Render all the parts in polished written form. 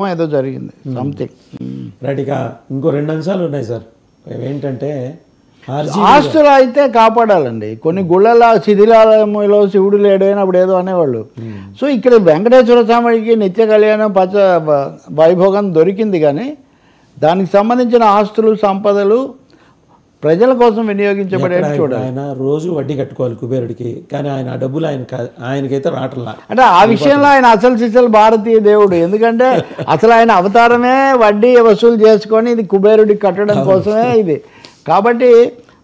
ఏదో జరిగింది something. Right. ఇక ఇంకో 2 అంశాలు ఉన్నాయి సార్. ఏంటంటే ఆస్తులు అయితే కాపాడాలండి. కొన్ని గుళ్ళల శిథిలాలయంలో శివుడు లేడైనా అప్పుడు ఏదో అనేవాళ్ళు. సో ఇక్కడ వెంకటేశ్వర స్వామికి నిత్య కళ్యాణం వైభోగం దొరికింది, కానీ దానికి సంబంధించిన ఆస్తులు సంపదలు ప్రజల కోసం వినియోగించబడేది చూడాలి. ఆయన రోజు వడ్డీ కట్టుకోవాలి కుబేరుడికి, కానీ ఆయన ఆ డబ్బులు ఆయనకైతే రావట్లా. అంటే ఆ విషయంలో ఆయన అసలు సిసలు భారతీయ దేవుడు. ఎందుకంటే అసలు ఆయన అవతారమే వడ్డీ వసూలు చేసుకొని ఇది కుబేరుడికి కట్టడం కోసమే ఇది. కాబట్టి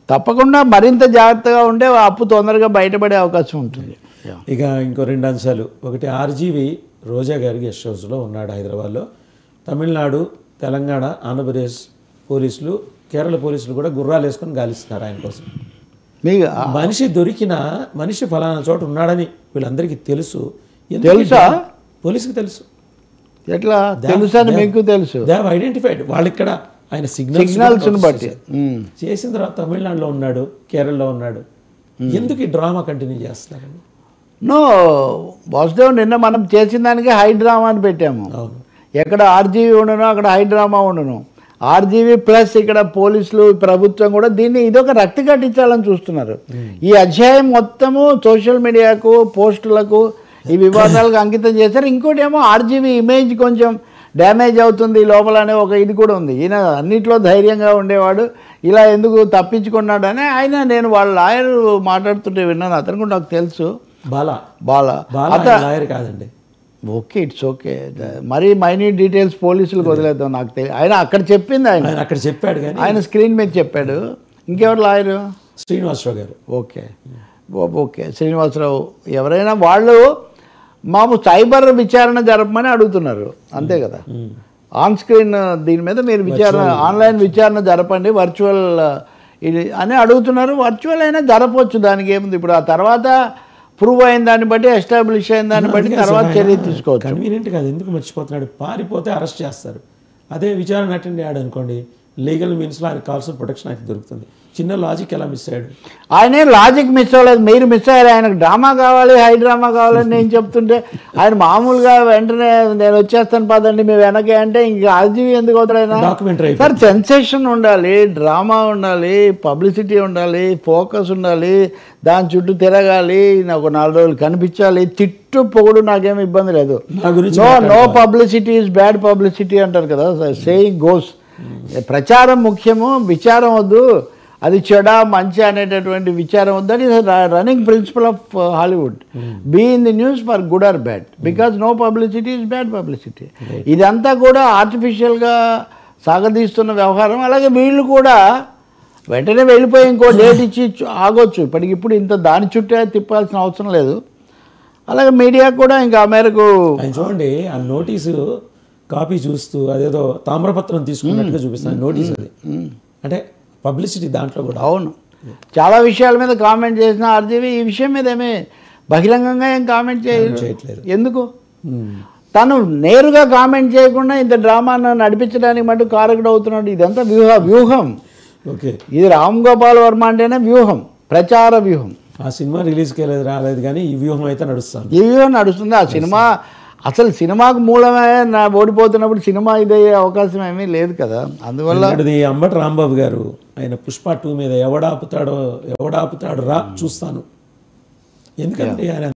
తప్పకుండా మరింత జాగ్రత్తగా ఉంటే అప్పు తొందరగా బయటపడే అవకాశం ఉంటుంది. ఇక ఇంకో 2 అంశాలు. ఒకటి, ఆర్జీవి రోజా గారి గెస్ట్ హౌస్లో ఉన్నాడు హైదరాబాద్లో. తమిళనాడు, తెలంగాణ, ఆంధ్రప్రదేశ్ పోలీసులు, కేరళ పోలీసులు కూడా గుర్రాలు వేసుకొని గాలిస్తున్నారు ఆయన కోసం. మీకు మనిషి దొరికిన మనిషి ఫలానా చోట ఉన్నాడని వీళ్ళందరికీ తెలుసు. తెలుసా? పోలీసుకి తెలుసు. ఎట్లా తెలుసు అని మీకు తెలుసు? They have identified. వాళ్ళు ఇక్కడ ఆయన సిగ్నల్స్ బట్టి చేసిన తర్వాత తమిళనాడులో ఉన్నాడు, కేరళలో ఉన్నాడు. ఎందుకు ఈ డ్రామా కంటిన్యూ చేస్తున్నారండి? నో వాసుదేవ్, నిన్న మనం చేసిన దానికి హై డ్రామా అని పెట్టాము. అవును. ఎక్కడ ఆర్జీవీ ఉండను అక్కడ హై డ్రామా ఉండను. ఆర్జీవీ ప్లస్ ఇక్కడ పోలీసులు ప్రభుత్వం కూడా దీన్ని ఇదొక రక్తి కట్టించాలని చూస్తున్నారు. ఈ అధ్యాయం మొత్తము సోషల్ మీడియాకు, పోస్టులకు, ఈ వివాదాలకు అంకితం చేశారు. ఇంకోటి ఏమో ఆర్జీవీ ఇమేజ్ కొంచెం డ్యామేజ్ అవుతుంది లోపల అనే ఒక ఇది కూడా ఉంది. ఈయన అన్నిట్లో ధైర్యంగా ఉండేవాడు, ఇలా ఎందుకు తప్పించుకున్నాడు అని నేను వాళ్ళ లాయర్ మాట్లాడుతుంటే విన్నాను. అతను కూడా నాకు తెలుసు. బాలా లాయర్ కాదండి. Okay, it's okay. మరీ మైన్యూట్ డీటెయిల్స్ పోలీసులకు వదిలేద్దాం. నాకు తెలియదు. ఆయన అక్కడ చెప్పింది, ఆయన అక్కడ చెప్పాడు, కానీ ఆయన స్క్రీన్ మీద చెప్పాడు. ఇంకెవరు లాయరు? శ్రీనివాసరావు గారు. ఓకే శ్రీనివాసరావు. ఎవరైనా వాళ్ళు మాకు సైబర్ విచారణ జరపమని అడుగుతున్నారు, అంతే కదా. ఆన్ స్క్రీన్ దీని మీద మీరు విచారణ, ఆన్లైన్ విచారణ జరపండి, వర్చువల్ ఇది అని అడుగుతున్నారు. వర్చువల్ అయినా జరపవచ్చు, దానికి ఏముంది. ఇప్పుడు ఆ తర్వాత ప్రూవ్ అయిన దాన్ని బట్టి, ఎస్టాబ్లిష్ అయిన దాన్ని బట్టి తర్వాత చర్య తీసుకోవచ్చు. కన్వీనియంట్ కాదు. ఎందుకు మర్చిపోతున్నాడు? పారిపోతే అరెస్ట్ చేస్తారు. అదే విచారణ అటెండ్ అయ్యాడు అనుకోండి, లీగల్ మీన్స్లో ఆయనకు కావాల్సిన ప్రొటెక్షన్ ఆయనకు దొరుకుతుంది. చిన్న లాజిక్ ఎలా మిస్ అయ్యాడు? ఆయనే లాజిక్ మిస్ అవ్వలేదు, మీరు మిస్ అయ్యారు. ఆయనకు డ్రామా కావాలి, హై డ్రామా కావాలని నేను చెప్తుంటే ఆయన మామూలుగా వెంటనే నేను వచ్చేస్తాను పదండి మీ వెనకే అంటే ఇంకా ఆర్జీవీ ఎందుకు అవుతాడు? ఆయన డాక్యుమెంటరీ సార్, సెన్సేషన్ ఉండాలి, డ్రామా ఉండాలి, పబ్లిసిటీ ఉండాలి, ఫోకస్ ఉండాలి, దాని చుట్టూ తిరగాలి, నాకు 4 రోజులు కనిపించాలి. తిట్టు పొగుడు నాకేమి ఇబ్బంది లేదు. No publicity is bad publicity అంటారు కదా, సేయింగ్ గోస్. ప్రచారం ముఖ్యము, విచారం వద్దు. అది చెడా మంచి అనేటటువంటి విచారం వద్దు. That is running principle of Hollywood. Be in the news for good or bad, because no publicity is bad publicity. ఇదంతా కూడా ఆర్టిఫిషియల్గా సాగదీస్తున్న వ్యవహారం. అలాగే వీళ్ళు కూడా వెంటనే వెళ్ళిపోయి ఇంకో డేట్ ఇచ్చి ఆగొచ్చు. ఇప్పటికిప్పుడు ఇంత దాని చుట్టే తిప్పాల్సిన అవసరం లేదు. అలాగే మీడియా కూడా ఇంకా ఆ మేరకు చూడండి, ఆ నోటీసు కాపీ చూస్తూ అదేదో తామ్రపత్రం తీసుకున్నట్టుగా చూపిస్తాను నోటీస్. అది అంటే పబ్లిసిటీ దాంట్లో కూడా. అవును, చాలా విషయాల మీద కామెంట్ చేసిన ఆర్జీవీ ఈ విషయం మీద ఏమీ బహిరంగంగా ఏం కామెంట్ చేయట్లేదు. ఎందుకు? తను నేరుగా కామెంట్ చేయకుండా ఇంత డ్రామాను నడిపించడానికి మటు కారకుడు అవుతున్నాడు. ఇదంతా వ్యూహం. ఓకే, ఇది రామ్ గోపాల్ వర్మ అంటేనే వ్యూహం, ప్రచార వ్యూహం. ఆ సినిమా రిలీజ్కి రాలేదు, కానీ ఈ వ్యూహం అయితే నడుస్తుంది. ఈ వ్యూహం నడుస్తుంది. ఆ సినిమా అసలు సినిమాకు మూలమే ఓడిపోతున్నప్పుడు సినిమా ఇదయ్యే అవకాశం ఏమీ లేదు కదా. అందువల్ల అంబటి రాంబాబు గారు ఆయన పుష్ప 2 మీద ఎవడాపుతాడు రా చూస్తాను. ఎందుకంటే ఆయన